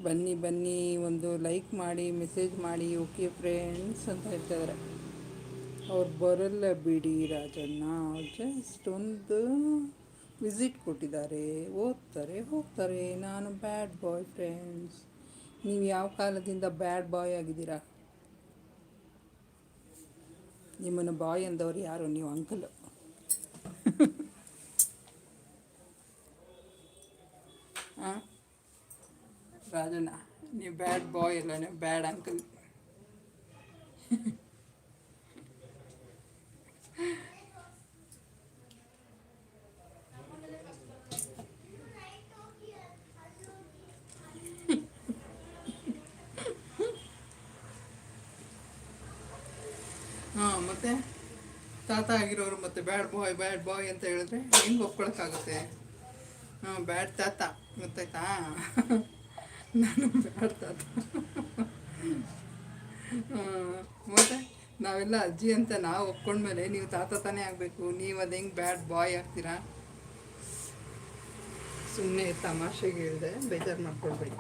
ಬನ್ನಿ ಬನ್ನಿ ಒಂದು ಲೈಕ್ ಮಾಡಿ ಮೆಸೇಜ್ ಮಾಡಿ ಓಕೆ ಫ್ರೆಂಡ್ಸ್ ಅಂತ ಹೇಳ್ತಾಯಿದ್ದಾರೆ. ಅವ್ರು ಬರಲ್ಲ ಬಿಡಿ ರಾಜಣ್ಣ, ಜಸ್ಟ್ ಒಂದು ವಿಸಿಟ್ ಕೊಟ್ಟಿದ್ದಾರೆ, ಓದ್ತಾರೆ ಹೋಗ್ತಾರೆ. ನಾನು ಬ್ಯಾಡ್ ಬಾಯ್ ಫ್ರೆಂಡ್ಸ್. ನೀವು ಯಾವ ಕಾಲದಿಂದ ಬ್ಯಾಡ್ ಬಾಯ್ ಆಗಿದ್ದೀರಾ? ನಿಮ್ಮನ್ನು ಬಾಯ್ ಅಂದವ್ರು ಯಾರು? ನೀವು ಅಂಕಲ್. ಹಾಂ ರಾಜಣ್ಣ, ನೀವು ಬ್ಯಾಡ್ ಬಾಯ್ ಅಲ್ಲ, ನೀವು ಬ್ಯಾಡ್ ಅಂಕಲ್. ಹಾಂ, ಮತ್ತು ತಾತ ಆಗಿರೋರು ಮತ್ತು ಬ್ಯಾಡ್ ಬಾಯ್ ಅಂತ ಹೇಳಿದ್ರೆ ಹೆಂಗೆ ಒಪ್ಕೊಳಕ್ಕಾಗುತ್ತೆ? ಹಾಂ, ಬ್ಯಾಡ್ ತಾತ, ಗೊತ್ತಾಯ್ತಾ? ನಾನು ಬ್ಯಾಡ್ ತಾತ. ಮತ್ತು ನಾವೆಲ್ಲ ಅಜ್ಜಿ ಅಂತ ನಾವು ಒಪ್ಕೊಂಡ್ಮೇಲೆ ನೀವು ತಾತ ತಾನೇ ಆಗಬೇಕು. ನೀವು ಅದು ಹೆಂಗೆ ಬ್ಯಾಡ್ ಬಾಯ್ ಆಗ್ತೀರಾ? ಸುಮ್ಮನೆ ತಮಾಷೆಗೆ ಹೇಳಿದೆ, ಬೇಜಾರು ಮಾಡ್ಕೊಳ್ಬೇಡಿ.